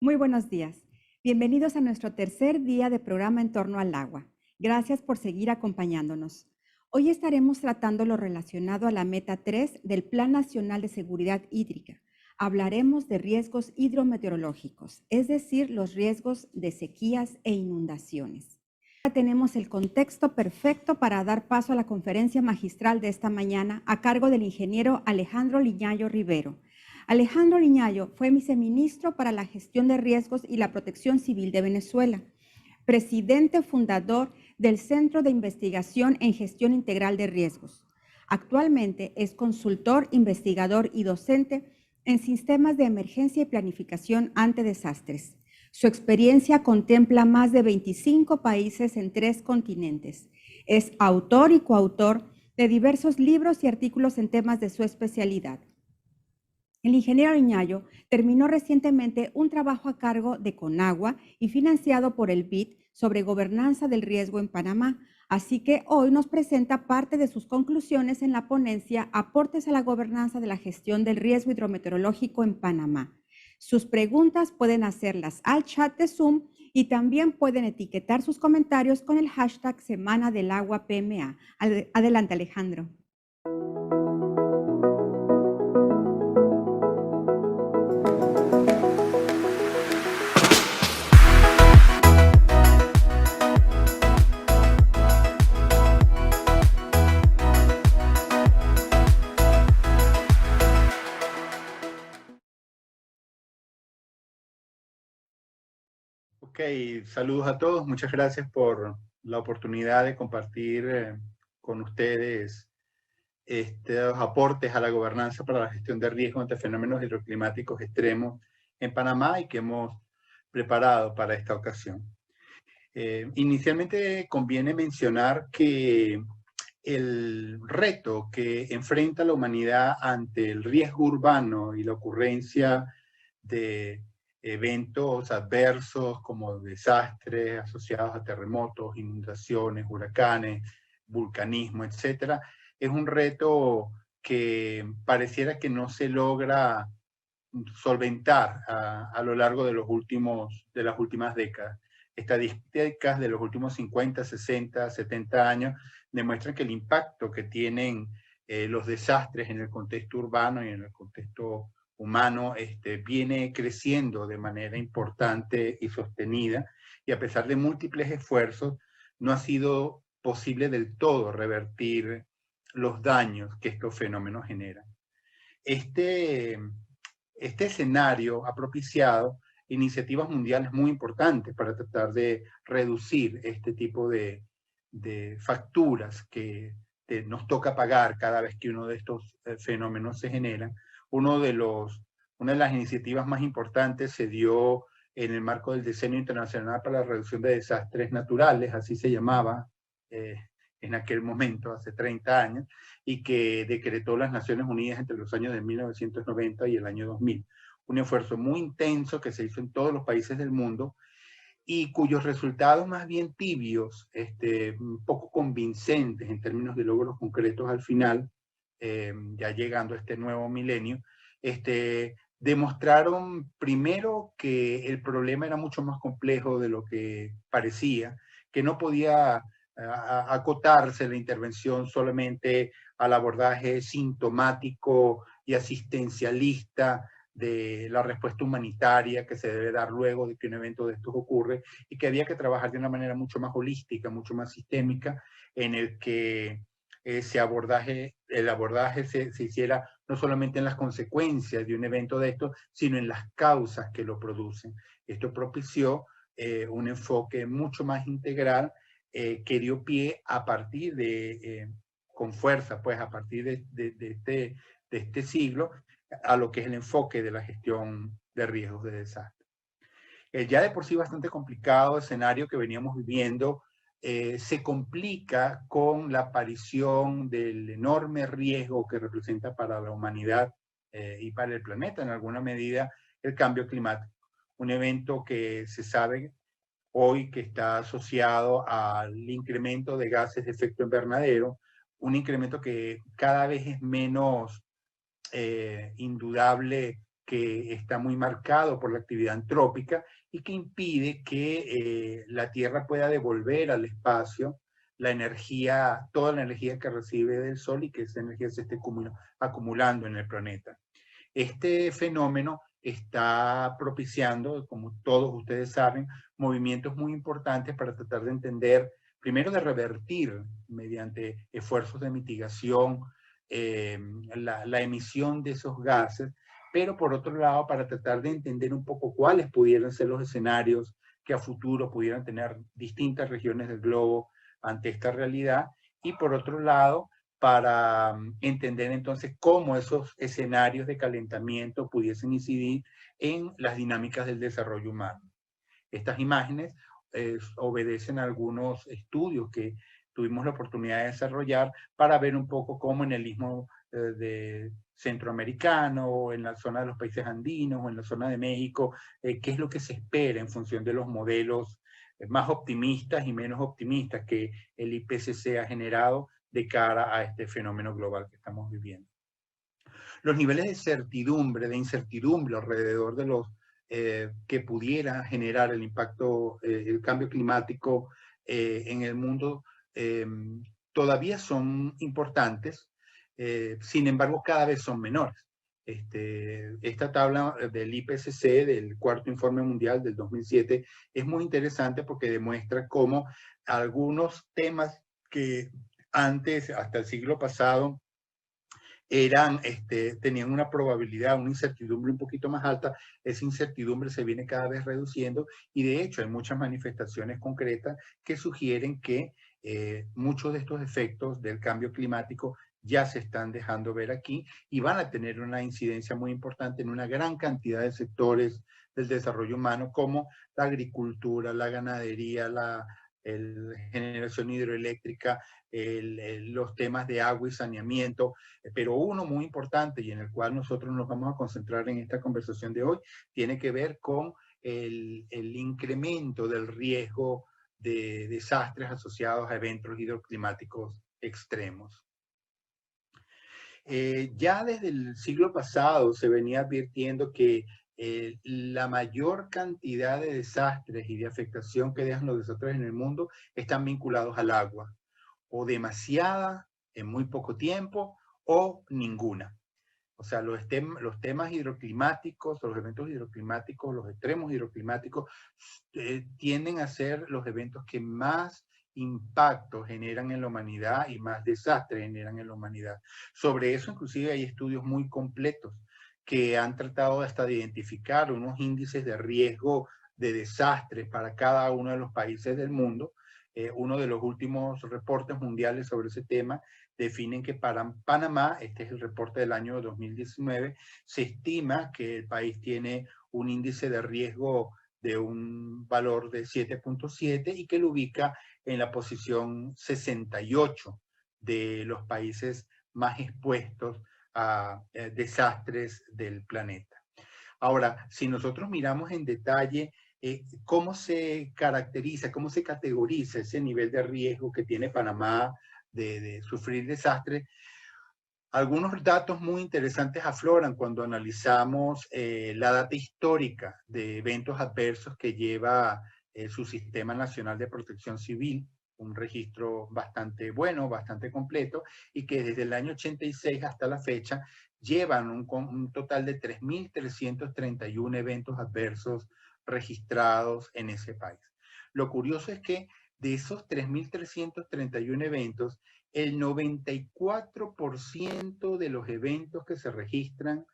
Muy buenos días. Bienvenidos a nuestro tercer día de programa en torno al agua. Gracias por seguir acompañándonos. Hoy estaremos tratando lo relacionado a la meta 3 del Plan Nacional de Seguridad Hídrica. Hablaremos de riesgos hidrometeorológicos, es decir, los riesgos de sequías e inundaciones. Ahora tenemos el contexto perfecto para dar paso a la conferencia magistral de esta mañana a cargo del ingeniero Alejandro Liñayo Rivero. Alejandro Liñayo fue viceministro para la Gestión de Riesgos y la Protección Civil de Venezuela, presidente fundador del Centro de Investigación en Gestión Integral de Riesgos. Actualmente es consultor, investigador y docente en sistemas de emergencia y planificación ante desastres. Su experiencia contempla más de 25 países en 3 continentes. Es autor y coautor de diversos libros y artículos en temas de su especialidad. El ingeniero Liñayo terminó recientemente un trabajo a cargo de Conagua y financiado por el BID sobre gobernanza del riesgo en Panamá, así que hoy nos presenta parte de sus conclusiones en la ponencia Aportes a la gobernanza de la gestión del riesgo hidrometeorológico en Panamá. Sus preguntas pueden hacerlas al chat de Zoom y también pueden etiquetar sus comentarios con el hashtag Semana del Agua PMA. Adelante, Alejandro. Ok, saludos a todos. Muchas gracias por la oportunidad de compartir con ustedes estos aportes a la gobernanza para la gestión de riesgos ante fenómenos hidroclimáticos extremos en Panamá y que hemos preparado para esta ocasión. Inicialmente conviene mencionar que el reto que enfrenta la humanidad ante el riesgo urbano y la ocurrencia de eventos adversos como desastres asociados a terremotos, inundaciones, huracanes, vulcanismo, etcétera, es un reto que pareciera que no se logra solventar a lo largo de las últimas décadas. Estadísticas de los últimos 50, 60, 70 años demuestran que el impacto que tienen los desastres en el contexto urbano y en el contexto humano viene creciendo de manera importante y sostenida, y a pesar de múltiples esfuerzos, no ha sido posible del todo revertir los daños que estos fenómenos generan. Este escenario ha propiciado iniciativas mundiales muy importantes para tratar de reducir este tipo de facturas que nos toca pagar cada vez que uno de estos fenómenos se genera. Una de las iniciativas más importantes se dio en el marco del Decenio Internacional para la Reducción de Desastres Naturales, así se llamaba en aquel momento, hace 30 años, y que decretó las Naciones Unidas entre los años de 1990 y el año 2000. Un esfuerzo muy intenso que se hizo en todos los países del mundo y cuyos resultados más bien tibios, poco convincentes en términos de logros concretos al final, ya llegando a este nuevo milenio, demostraron primero que el problema era mucho más complejo de lo que parecía, que no podía acotarse la intervención solamente al abordaje sintomático y asistencialista de la respuesta humanitaria que se debe dar luego de que un evento de estos ocurre, y que había que trabajar de una manera mucho más holística, mucho más sistémica, en el que el abordaje se hiciera no solamente en las consecuencias de un evento de estos, sino en las causas que lo producen. Esto propició un enfoque mucho más integral que dio pie a partir con fuerza, pues a partir de este siglo, a lo que es el enfoque de la gestión de riesgos de desastre. El ya de por sí bastante complicado escenario que veníamos viviendo se complica con la aparición del enorme riesgo que representa para la humanidad y para el planeta en alguna medida el cambio climático. Un evento que se sabe hoy que está asociado al incremento de gases de efecto invernadero, un incremento que cada vez es menos indudable, que está muy marcado por la actividad antrópica y que impide que la Tierra pueda devolver al espacio la energía, toda la energía que recibe del Sol y que esa energía se esté acumulando en el planeta. Este fenómeno está propiciando, como todos ustedes saben, movimientos muy importantes para tratar de entender, primero de revertir mediante esfuerzos de mitigación la emisión de esos gases, pero por otro lado para tratar de entender un poco cuáles pudieran ser los escenarios que a futuro pudieran tener distintas regiones del globo ante esta realidad, y por otro lado para entender entonces cómo esos escenarios de calentamiento pudiesen incidir en las dinámicas del desarrollo humano. Estas imágenes obedecen a algunos estudios que tuvimos la oportunidad de desarrollar para ver un poco cómo en el istmo de centroamericano, o en la zona de los países andinos, o en la zona de México, qué es lo que se espera en función de los modelos más optimistas y menos optimistas que el IPCC ha generado de cara a este fenómeno global que estamos viviendo. Los niveles de certidumbre, de incertidumbre alrededor de los que pudiera generar el impacto, el cambio climático en el mundo, todavía son importantes, sin embargo cada vez son menores. Esta tabla del IPCC, del cuarto informe mundial del 2007, es muy interesante porque demuestra cómo algunos temas que antes, hasta el siglo pasado, tenían una probabilidad, una incertidumbre un poquito más alta. Esa incertidumbre se viene cada vez reduciendo y de hecho hay muchas manifestaciones concretas que sugieren que muchos de estos efectos del cambio climático ya se están dejando ver aquí y van a tener una incidencia muy importante en una gran cantidad de sectores del desarrollo humano, como la agricultura, la ganadería, la generación hidroeléctrica, los temas de agua y saneamiento, pero uno muy importante y en el cual nosotros nos vamos a concentrar en esta conversación de hoy, tiene que ver con el incremento del riesgo de desastres asociados a eventos hidroclimáticos extremos. Ya desde el siglo pasado se venía advirtiendo que la mayor cantidad de desastres y de afectación que dejan los desastres en el mundo están vinculados al agua, o demasiada en muy poco tiempo, o ninguna. O sea, los temas hidroclimáticos, los eventos hidroclimáticos, los extremos hidroclimáticos, tienden a ser los eventos que más impacto generan en la humanidad y más desastre generan en la humanidad. Sobre eso, inclusive, hay estudios muy completos que han tratado hasta de identificar unos índices de riesgo de desastres para cada uno de los países del mundo. Uno de los últimos reportes mundiales sobre ese tema definen que para Panamá, este es el reporte del año 2019, se estima que el país tiene un índice de riesgo de un valor de 7.7 y que lo ubica en la posición 68 de los países más expuestos a desastres del planeta. Ahora, si nosotros miramos en detalle cómo se caracteriza, cómo se categoriza ese nivel de riesgo que tiene Panamá de sufrir desastres, algunos datos muy interesantes afloran cuando analizamos la data histórica de eventos adversos que lleva su Sistema Nacional de Protección Civil, un registro bastante bueno, bastante completo, y que desde el año 86 hasta la fecha llevan un total de 3.331 eventos adversos registrados en ese país. Lo curioso es que de esos 3.331 eventos, el 94% de los eventos que se registran,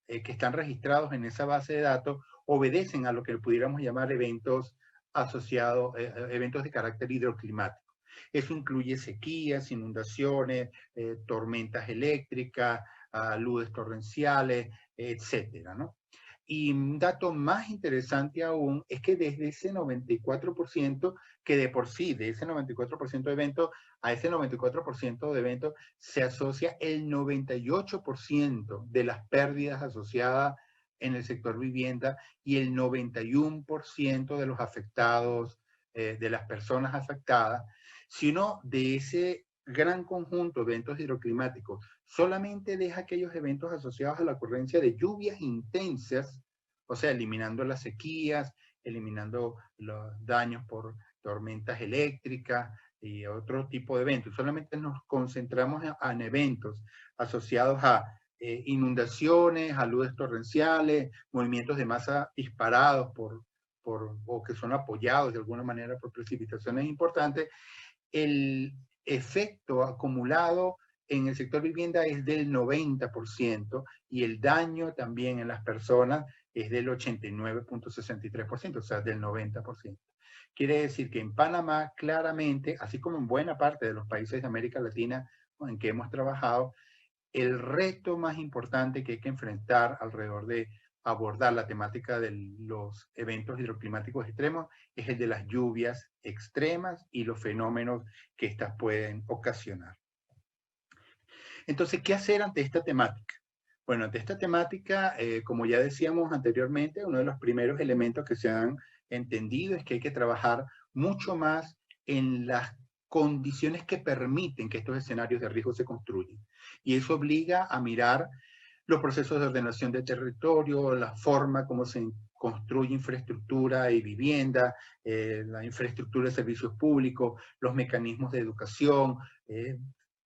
que están registrados en esa base de datos, obedecen a lo que pudiéramos llamar eventos asociados, eventos de carácter hidroclimático. Eso incluye sequías, inundaciones, tormentas eléctricas, aludes torrenciales, etcétera, ¿no? Y un dato más interesante aún es que desde ese 94%, que de por sí, de ese 94% de eventos, a ese 94% de eventos se asocia el 98% de las pérdidas asociadas en el sector vivienda y el 91% de los afectados, de las personas afectadas, sino de ese gran conjunto de eventos hidroclimáticos, solamente deja aquellos eventos asociados a la ocurrencia de lluvias intensas, o sea, eliminando las sequías, eliminando los daños por tormentas eléctricas y otro tipo de eventos. Solamente nos concentramos en eventos asociados a inundaciones, aludes torrenciales, movimientos de masa disparados o que son apoyados de alguna manera por precipitaciones importantes. El efecto acumulado en el sector vivienda es del 90% y el daño también en las personas es del 89.63%, o sea, del 90%. Quiere decir que en Panamá, claramente, así como en buena parte de los países de América Latina en que hemos trabajado, el reto más importante que hay que enfrentar alrededor de abordar la temática de los eventos hidroclimáticos extremos es el de las lluvias extremas y los fenómenos que éstas pueden ocasionar. Entonces, ¿qué hacer ante esta temática? Bueno, ante esta temática, como ya decíamos anteriormente, uno de los primeros elementos que se han entendido es que hay que trabajar mucho más en las condiciones que permiten que estos escenarios de riesgo se construyan. Y eso obliga a mirar los procesos de ordenación de territorio, la forma como se construye infraestructura y vivienda, la infraestructura de servicios públicos, los mecanismos de educación.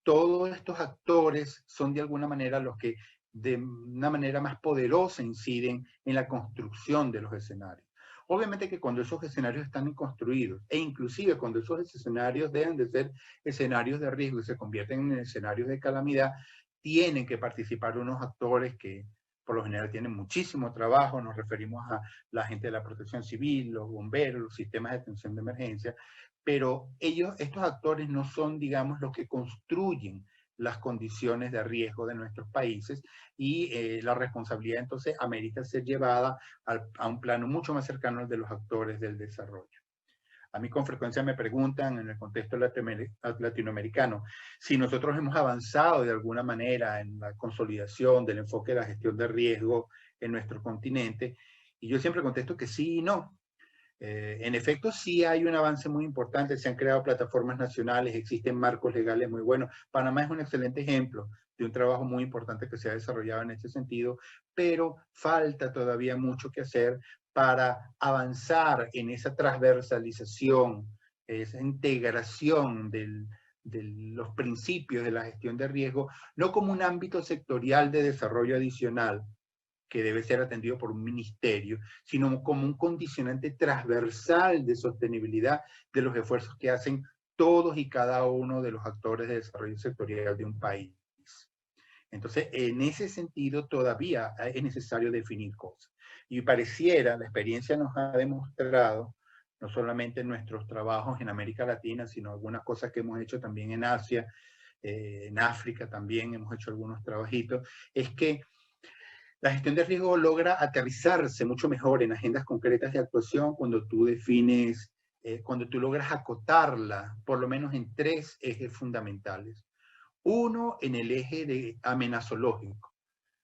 Todos estos actores son de alguna manera los que de una manera más poderosa inciden en la construcción de los escenarios. Obviamente que cuando esos escenarios están construidos, e inclusive cuando esos escenarios dejan de ser escenarios de riesgo y se convierten en escenarios de calamidad, tienen que participar unos actores que por lo general tienen muchísimo trabajo. Nos referimos a la gente de la protección civil, los bomberos, los sistemas de atención de emergencia, pero estos actores no son, digamos, los que construyen las condiciones de riesgo de nuestros países y la responsabilidad entonces amerita ser llevada a un plano mucho más cercano al de los actores del desarrollo. A mí con frecuencia me preguntan en el contexto latinoamericano si nosotros hemos avanzado de alguna manera en la consolidación del enfoque de la gestión de riesgo en nuestro continente, y yo siempre contesto que sí y no. En efecto, sí hay un avance muy importante, se han creado plataformas nacionales, existen marcos legales muy buenos. Panamá es un excelente ejemplo de un trabajo muy importante que se ha desarrollado en este sentido, pero falta todavía mucho que hacer para avanzar en esa transversalización, esa integración de los principios de la gestión de riesgo, no como un ámbito sectorial de desarrollo adicional, que debe ser atendido por un ministerio, sino como un condicionante transversal de sostenibilidad de los esfuerzos que hacen todos y cada uno de los actores de desarrollo sectorial de un país. Entonces, en ese sentido, todavía es necesario definir cosas. Y pareciera, la experiencia nos ha demostrado, no solamente en nuestros trabajos en América Latina, sino algunas cosas que hemos hecho también en Asia, en África también hemos hecho algunos trabajitos, es que la gestión de riesgo logra aterrizarse mucho mejor en agendas concretas de actuación cuando tú defines, cuando tú logras acotarla, por lo menos en tres ejes fundamentales. Uno, en el eje de amenazológico.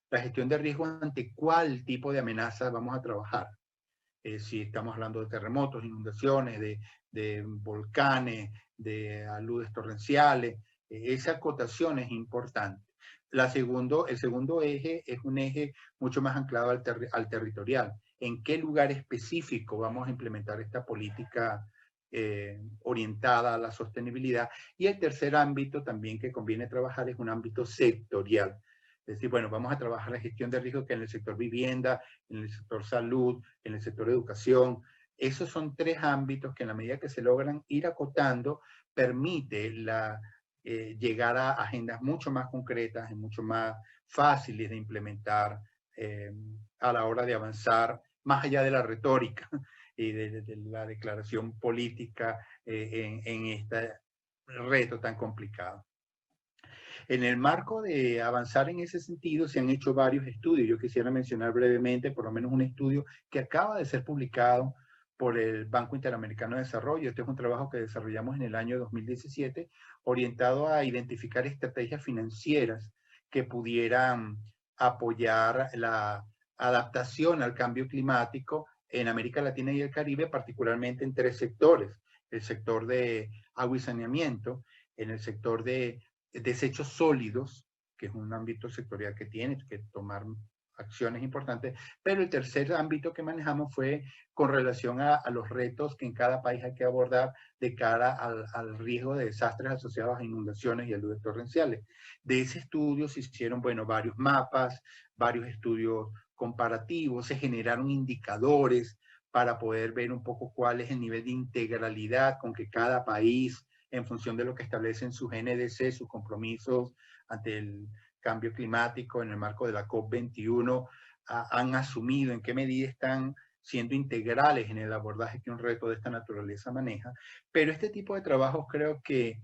La gestión de riesgo ante cuál tipo de amenaza vamos a trabajar. Si estamos hablando de terremotos, inundaciones, de volcanes, de aludes torrenciales, esa acotación es importante. El segundo eje es un eje mucho más anclado al territorial. ¿En qué lugar específico vamos a implementar esta política orientada a la sostenibilidad? Y el tercer ámbito también que conviene trabajar es un ámbito sectorial. Es decir, bueno, vamos a trabajar la gestión de riesgo que en el sector vivienda, en el sector salud, en el sector educación. Esos son tres ámbitos que en la medida que se logran ir acotando, permite llegar a agendas mucho más concretas y mucho más fáciles de implementar a la hora de avanzar, más allá de la retórica y de la declaración política en este reto tan complicado. En el marco de avanzar en ese sentido, se han hecho varios estudios. Yo quisiera mencionar brevemente, por lo menos un estudio que acaba de ser publicado por el Banco Interamericano de Desarrollo. Este es un trabajo que desarrollamos en el año 2017, orientado a identificar estrategias financieras que pudieran apoyar la adaptación al cambio climático en América Latina y el Caribe, particularmente en tres sectores: el sector de agua y saneamiento, en el sector de desechos sólidos, que es un ámbito sectorial que tiene que tomar acciones importantes, pero el tercer ámbito que manejamos fue con relación a los retos que en cada país hay que abordar de cara al riesgo de desastres asociados a inundaciones y aluvias torrenciales. De ese estudio se hicieron, bueno, varios mapas, varios estudios comparativos, se generaron indicadores para poder ver un poco cuál es el nivel de integralidad con que cada país, en función de lo que establecen sus NDC, sus compromisos ante el cambio climático en el marco de la COP21, han asumido, en qué medida están siendo integrales en el abordaje que un reto de esta naturaleza maneja. Pero este tipo de trabajos creo que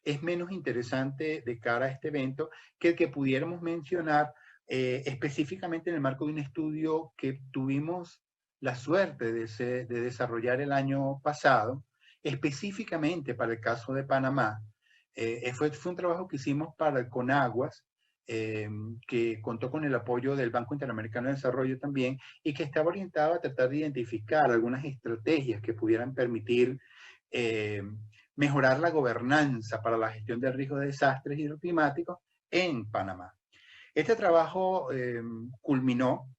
es menos interesante de cara a este evento que el que pudiéramos mencionar específicamente en el marco de un estudio que tuvimos la suerte de desarrollar el año pasado, específicamente para el caso de Panamá. Fue un trabajo que hicimos para el CONAGUAS, que contó con el apoyo del Banco Interamericano de Desarrollo también, y que estaba orientado a tratar de identificar algunas estrategias que pudieran permitir mejorar la gobernanza para la gestión del riesgo de desastres hidroclimáticos en Panamá. Este trabajo culminó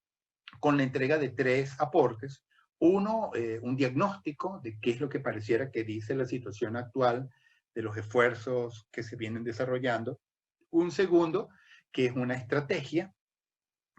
con la entrega de tres aportes. Uno, un diagnóstico de qué es lo que pareciera que dice la situación actual de los esfuerzos que se vienen desarrollando. Un segundo, que es una estrategia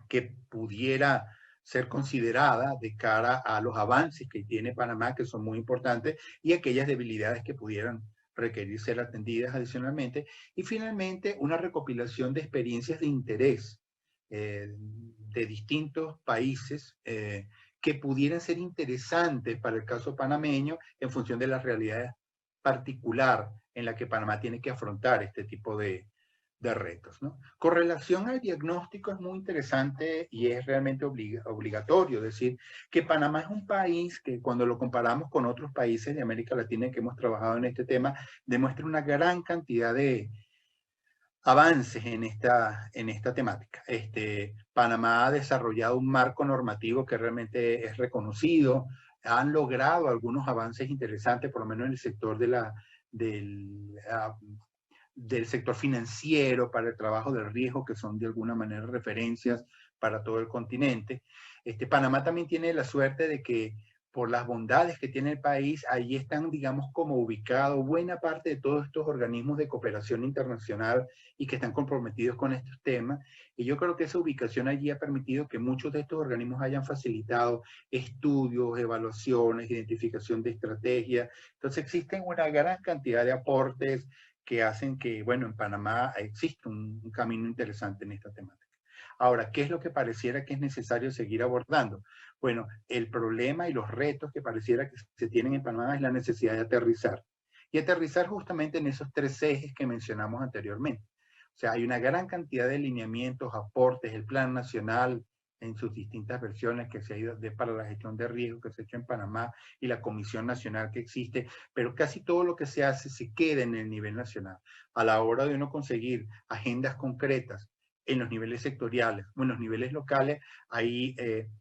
que pudiera ser considerada de cara a los avances que tiene Panamá, que son muy importantes, y aquellas debilidades que pudieran requerir ser atendidas adicionalmente. Y finalmente, una recopilación de experiencias de interés de distintos países que pudieran ser interesantes para el caso panameño en función de la realidad particular en la que Panamá tiene que afrontar este tipo de retos, ¿no? Con relación al diagnóstico es muy interesante y es realmente obligatorio decir que Panamá es un país que, cuando lo comparamos con otros países de América Latina que hemos trabajado en este tema, demuestra una gran cantidad de avances en esta temática. Panamá ha desarrollado un marco normativo que realmente es reconocido, han logrado algunos avances interesantes, por lo menos en el sector del sector financiero, para el trabajo del riesgo, que son de alguna manera referencias para todo el continente. Panamá también tiene la suerte de que, por las bondades que tiene el país, allí están, digamos, como ubicados buena parte de todos estos organismos de cooperación internacional y que están comprometidos con estos temas. Y yo creo que esa ubicación allí ha permitido que muchos de estos organismos hayan facilitado estudios, evaluaciones, identificación de estrategias. Entonces existen una gran cantidad de aportes que hacen que, bueno, en Panamá existe un camino interesante en esta temática. Ahora, ¿qué es lo que pareciera que es necesario seguir abordando? Bueno, el problema y los retos que pareciera que se tienen en Panamá es la necesidad de aterrizar. Y aterrizar justamente en esos tres ejes que mencionamos anteriormente. O sea, hay una gran cantidad de lineamientos, aportes, el Plan Nacional en sus distintas versiones que se ha ido para la gestión de riesgo que se ha hecho en Panamá, y la Comisión Nacional que existe, pero casi todo lo que se hace se queda en el nivel nacional. A la hora de uno conseguir agendas concretas en los niveles sectoriales o en los niveles locales, ahí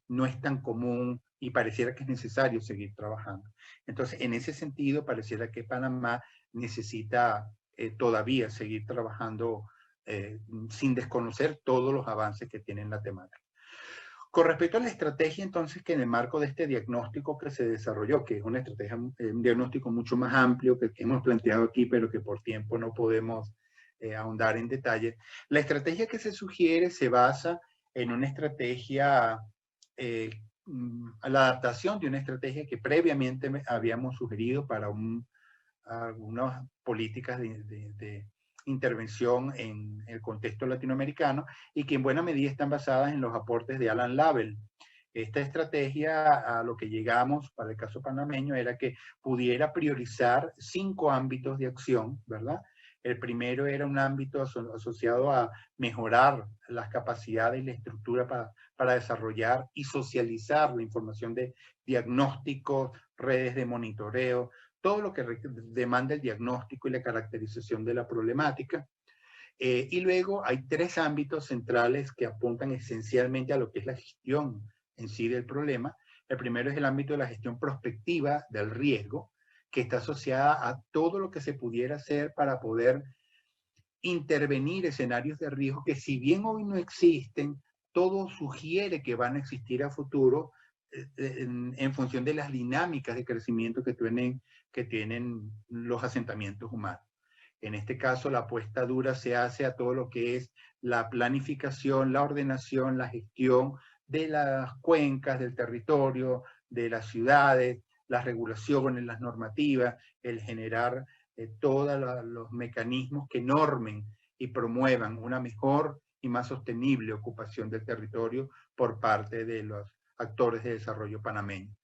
no es tan común y pareciera que es necesario seguir trabajando. Entonces, en ese sentido, pareciera que Panamá necesita todavía seguir trabajando sin desconocer todos los avances que tiene en la temática. Con respecto a la estrategia, entonces, que en el marco de este diagnóstico que se desarrolló, que es una estrategia, un diagnóstico mucho más amplio que hemos planteado aquí, pero que por tiempo no podemos ahondar en detalle, la estrategia que se sugiere se basa en una estrategia, la adaptación de una estrategia que previamente habíamos sugerido para algunas políticas de intervención en el contexto latinoamericano, y que en buena medida están basadas en los aportes de Alan Lavell. Esta estrategia, a lo que llegamos para el caso panameño, era que pudiera priorizar 5 ámbitos de acción, ¿verdad? El primero era un ámbito asociado a mejorar las capacidades y la estructura para desarrollar y socializar la información de diagnósticos, redes de monitoreo, todo lo que demanda el diagnóstico y la caracterización de la problemática. Y luego hay tres ámbitos centrales que apuntan esencialmente a lo que es la gestión en sí del problema. El primero es el ámbito de la gestión prospectiva del riesgo, que está asociada a todo lo que se pudiera hacer para poder intervenir escenarios de riesgo que, si bien hoy no existen, todo sugiere que van a existir a futuro en función de las dinámicas de crecimiento que tienen los asentamientos humanos. En este caso, la apuesta dura se hace a todo lo que es la planificación, la ordenación, la gestión de las cuencas, del territorio, de las ciudades, las regulaciones, las normativas, el generar todos los mecanismos que normen y promuevan una mejor y más sostenible ocupación del territorio por parte de los actores de desarrollo panameños.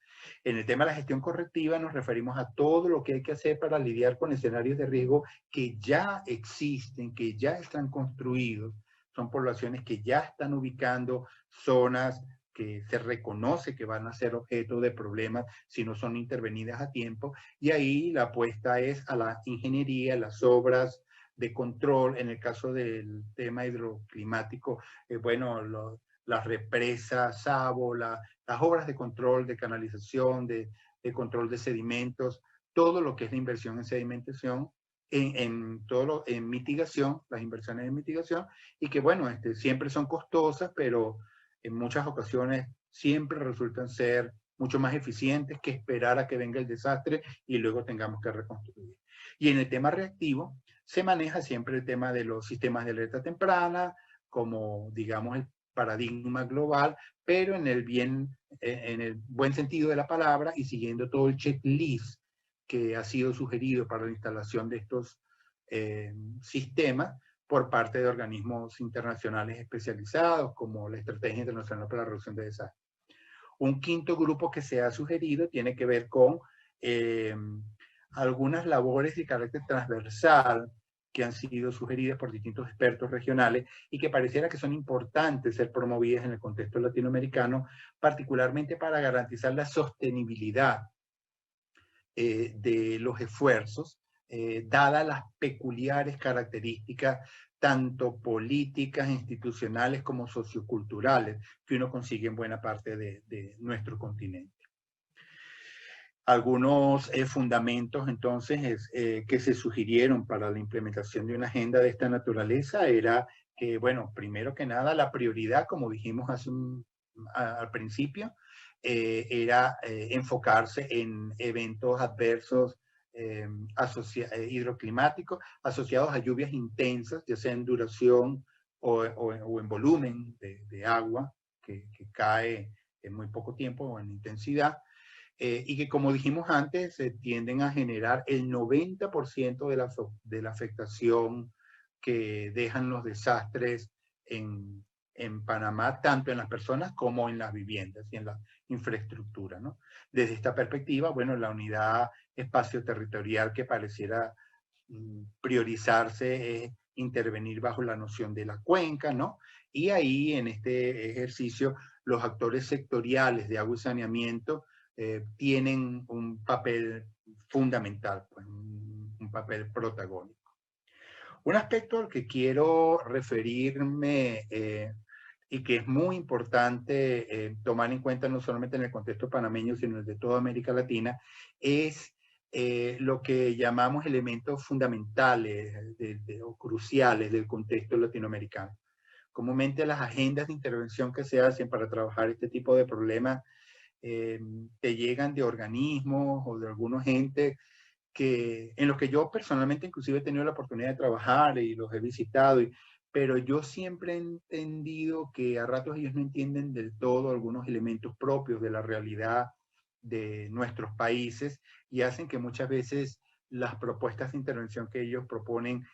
En el tema de la gestión correctiva nos referimos a todo lo que hay que hacer para lidiar con escenarios de riesgo que ya existen, que ya están construidos. Son poblaciones que ya están ubicando zonas que se reconoce que van a ser objeto de problemas si no son intervenidas a tiempo. Y ahí la apuesta es a la ingeniería, las obras de control. En el caso del tema hidroclimático, bueno, las represas, Sabo, las obras de control, de canalización, de control de sedimentos, todo lo que es la inversión en sedimentación, en mitigación, las inversiones en mitigación, y que bueno, siempre son costosas, pero en muchas ocasiones siempre resultan ser mucho más eficientes que esperar a que venga el desastre y luego tengamos que reconstruir. Y en el tema reactivo, se maneja siempre el tema de los sistemas de alerta temprana, como digamos el paradigma global, pero en el buen sentido de la palabra y siguiendo todo el checklist que ha sido sugerido para la instalación de estos sistemas por parte de organismos internacionales especializados, como la Estrategia Internacional para la Reducción de Desastres. Un quinto grupo que se ha sugerido tiene que ver con algunas labores de carácter transversal que han sido sugeridas por distintos expertos regionales y que pareciera que son importantes ser promovidas en el contexto latinoamericano, particularmente para garantizar la sostenibilidad de los esfuerzos, dadas las peculiares características tanto políticas, institucionales como socioculturales que uno consigue en buena parte de nuestro continente. Algunos fundamentos entonces que se sugirieron para la implementación de una agenda de esta naturaleza era que, bueno, primero que nada, la prioridad, como dijimos al principio, era enfocarse en eventos adversos hidroclimáticos asociados a lluvias intensas, ya sea en duración o en volumen de agua que cae en muy poco tiempo o en intensidad. Y que, como dijimos antes, tienden a generar el 90% de la afectación que dejan los desastres en Panamá, tanto en las personas como en las viviendas y en la infraestructura, ¿no? Desde esta perspectiva, bueno, la unidad espacio-territorial que pareciera priorizarse es intervenir bajo la noción de la cuenca, ¿no? Y ahí, en este ejercicio, los actores sectoriales de agua y saneamiento tienen un papel fundamental, pues, un papel protagónico. Un aspecto al que quiero referirme y que es muy importante tomar en cuenta no solamente en el contexto panameño, sino en el de toda América Latina, es lo que llamamos elementos fundamentales o cruciales del contexto latinoamericano. Comúnmente las agendas de intervención que se hacen para trabajar este tipo de problemas te llegan de organismos o de algunos entes en los que yo personalmente inclusive he tenido la oportunidad de trabajar y los he visitado, pero yo siempre he entendido que a ratos ellos no entienden del todo algunos elementos propios de la realidad de nuestros países y hacen que muchas veces las propuestas de intervención que ellos proponen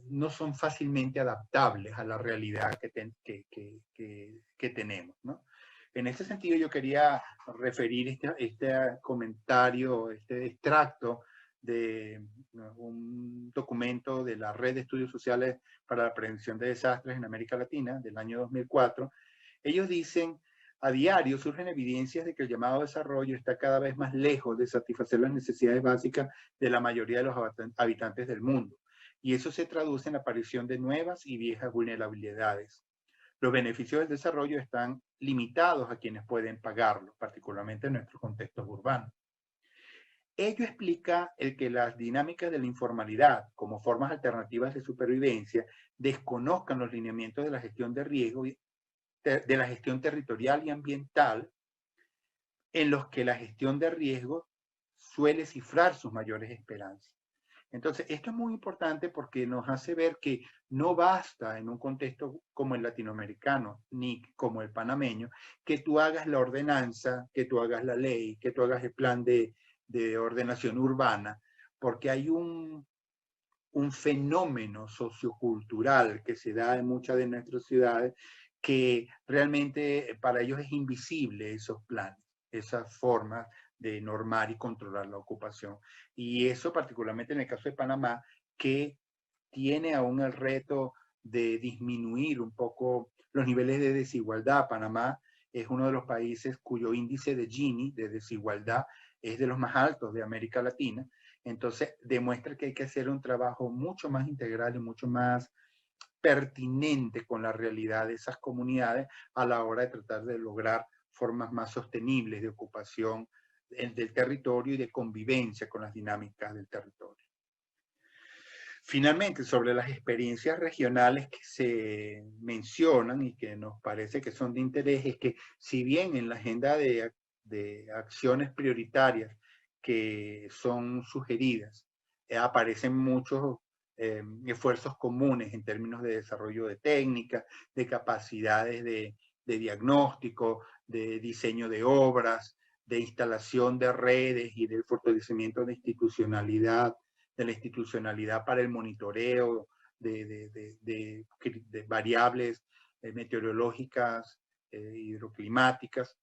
no son fácilmente adaptables a la realidad que tenemos, ¿no? En este sentido, yo quería referir este comentario, este extracto un documento de la Red de Estudios Sociales para la Prevención de Desastres en América Latina del año 2004, ellos dicen, a diario surgen evidencias de que el llamado desarrollo está cada vez más lejos de satisfacer las necesidades básicas de la mayoría de los habitantes del mundo. Y eso se traduce en la aparición de nuevas y viejas vulnerabilidades. Los beneficios del desarrollo están limitados a quienes pueden pagarlo, particularmente en nuestros contextos urbanos. Ello explica el que las dinámicas de la informalidad, como formas alternativas de supervivencia, desconozcan los lineamientos de la gestión de riesgo, de la gestión territorial y ambiental, en los que la gestión de riesgo suele cifrar sus mayores esperanzas. Entonces, esto es muy importante porque nos hace ver que no basta en un contexto como el latinoamericano, ni como el panameño, que tú hagas la ordenanza, que tú hagas la ley, que tú hagas el plan de ordenación urbana, porque hay un fenómeno sociocultural que se da en muchas de nuestras ciudades que realmente para ellos es invisible esos planes, esas formas de normar y controlar la ocupación. Y eso particularmente en el caso de Panamá, que tiene aún el reto de disminuir un poco los niveles de desigualdad. Panamá es uno de los países cuyo índice de Gini, de desigualdad, es de los más altos de América Latina. Entonces, demuestra que hay que hacer un trabajo mucho más integral y mucho más pertinente con la realidad de esas comunidades a la hora de tratar de lograr formas más sostenibles de ocupación del territorio y de convivencia con las dinámicas del territorio. Finalmente, sobre las experiencias regionales que se mencionan y que nos parece que son de interés, es que si bien en la agenda de acciones prioritarias que son sugeridas, aparecen muchos esfuerzos comunes en términos de desarrollo de técnicas, de capacidades de diagnóstico, de diseño de obras, de instalación de redes y del fortalecimiento de la institucionalidad para el monitoreo de variables meteorológicas, hidroclimáticas.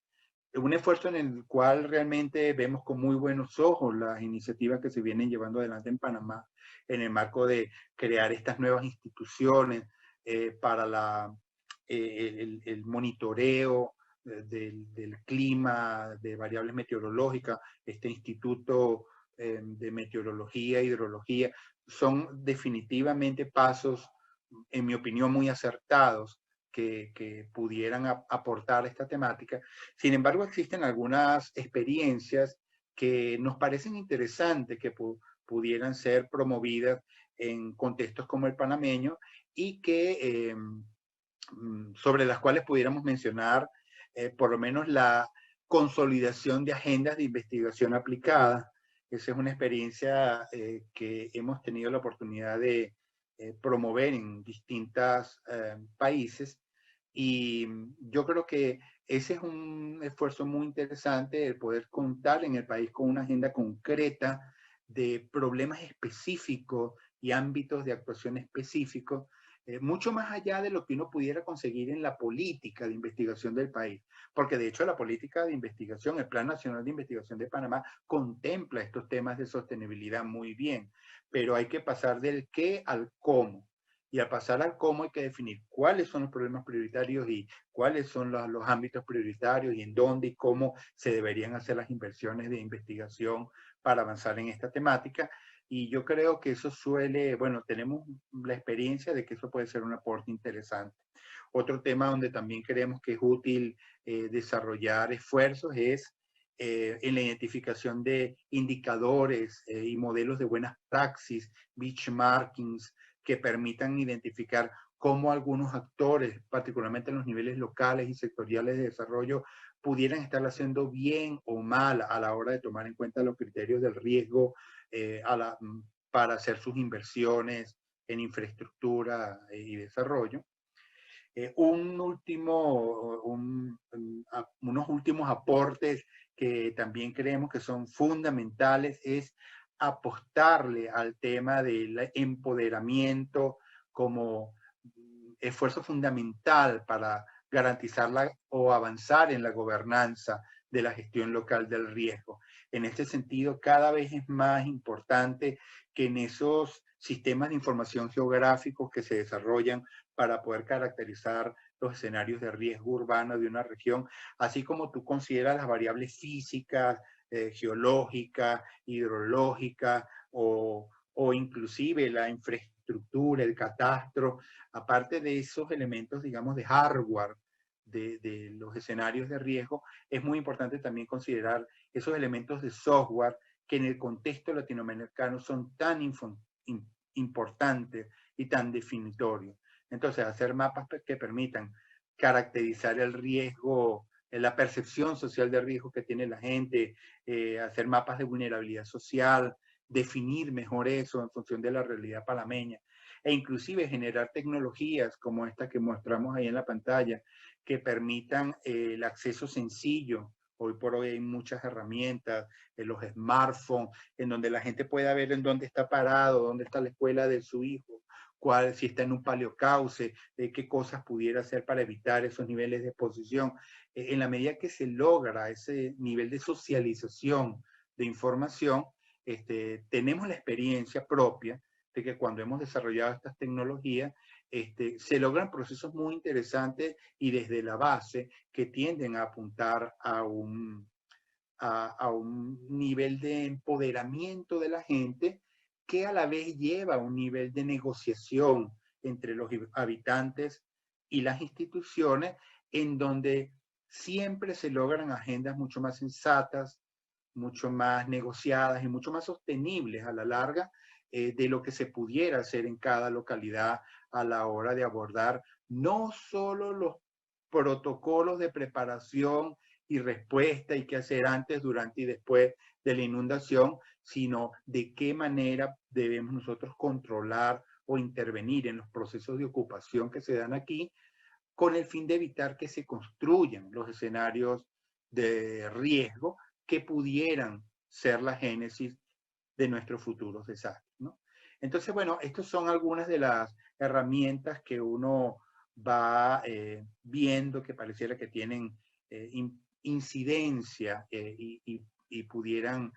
Un esfuerzo en el cual realmente vemos con muy buenos ojos las iniciativas que se vienen llevando adelante en Panamá en el marco de crear estas nuevas instituciones para el monitoreo del clima, de variables meteorológicas, este instituto de meteorología, hidrología, son definitivamente pasos, en mi opinión, muy acertados que pudieran aportar esta temática. Sin embargo, existen algunas experiencias que nos parecen interesantes que pudieran ser promovidas en contextos como el panameño y que sobre las cuales pudiéramos mencionar por lo menos la consolidación de agendas de investigación aplicada. Esa es una experiencia que hemos tenido la oportunidad de promover en distintos países y yo creo que ese es un esfuerzo muy interesante, el poder contar en el país con una agenda concreta de problemas específicos y ámbitos de actuación específicos, mucho más allá de lo que uno pudiera conseguir en la política de investigación del país. Porque de hecho la política de investigación, el Plan Nacional de Investigación de Panamá, contempla estos temas de sostenibilidad muy bien, pero hay que pasar del qué al cómo. Y al pasar al cómo hay que definir cuáles son los problemas prioritarios y cuáles son los ámbitos prioritarios y en dónde y cómo se deberían hacer las inversiones de investigación para avanzar en esta temática. Y yo creo que eso suele, bueno, tenemos la experiencia de que eso puede ser un aporte interesante. Otro tema donde también creemos que es útil desarrollar esfuerzos es en la identificación de indicadores y modelos de buenas praxis, benchmarkings, que permitan identificar cómo algunos actores, particularmente en los niveles locales y sectoriales de desarrollo, pudieran estar haciendo bien o mal a la hora de tomar en cuenta los criterios del riesgo para hacer sus inversiones en infraestructura y desarrollo. Unos últimos aportes que también creemos que son fundamentales es apostarle al tema del empoderamiento como esfuerzo fundamental para garantizar o avanzar en la gobernanza de la gestión local del riesgo. En este sentido, cada vez es más importante que en esos sistemas de información geográficos que se desarrollan para poder caracterizar los escenarios de riesgo urbano de una región, así como tú consideras las variables físicas, geológicas, hidrológicas o inclusive la infraestructura, el catastro, aparte de esos elementos, digamos, de hardware de los escenarios de riesgo, es muy importante también considerar esos elementos de software que en el contexto latinoamericano son tan importantes y tan definitorios. Entonces, hacer mapas que permitan caracterizar el riesgo, la percepción social de riesgo que tiene la gente, hacer mapas de vulnerabilidad social, definir mejor eso en función de la realidad panameña, e inclusive generar tecnologías como esta que mostramos ahí en la pantalla, que permitan el acceso sencillo. Hoy por hoy hay muchas herramientas, en los smartphones, en donde la gente pueda ver en dónde está parado, dónde está la escuela de su hijo, cuál, si está en un paleocauce, qué cosas pudiera hacer para evitar esos niveles de exposición. En la medida que se logra ese nivel de socialización de información, tenemos la experiencia propia de que cuando hemos desarrollado estas tecnologías, se logran procesos muy interesantes y desde la base que tienden a apuntar a un nivel de empoderamiento de la gente que a la vez lleva a un nivel de negociación entre los habitantes y las instituciones en donde siempre se logran agendas mucho más sensatas, mucho más negociadas y mucho más sostenibles a la larga de lo que se pudiera hacer en cada localidad a la hora de abordar no solo los protocolos de preparación y respuesta y qué hacer antes, durante y después de la inundación, sino de qué manera debemos nosotros controlar o intervenir en los procesos de ocupación que se dan aquí, con el fin de evitar que se construyan los escenarios de riesgo que pudieran ser la génesis de nuestros futuros desastres, ¿no? Entonces, bueno, estas son algunas de las herramientas que uno va viendo que pareciera que tienen incidencia y pudieran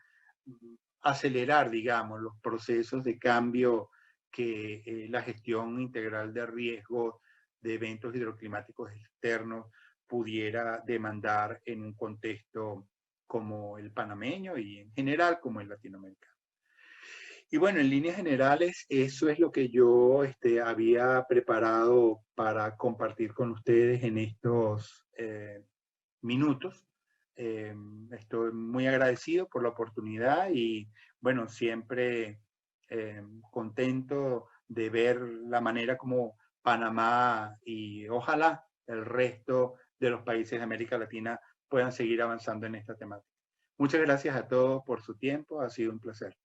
acelerar, digamos, los procesos de cambio que la gestión integral de riesgos de eventos hidroclimáticos externos pudiera demandar en un contexto como el panameño y en general como el latinoamericano. Y bueno, en líneas generales, eso es lo que yo había preparado para compartir con ustedes en estos minutos. Estoy muy agradecido por la oportunidad y bueno, siempre contento de ver la manera como Panamá y ojalá el resto de los países de América Latina puedan seguir avanzando en esta temática. Muchas gracias a todos por su tiempo, ha sido un placer.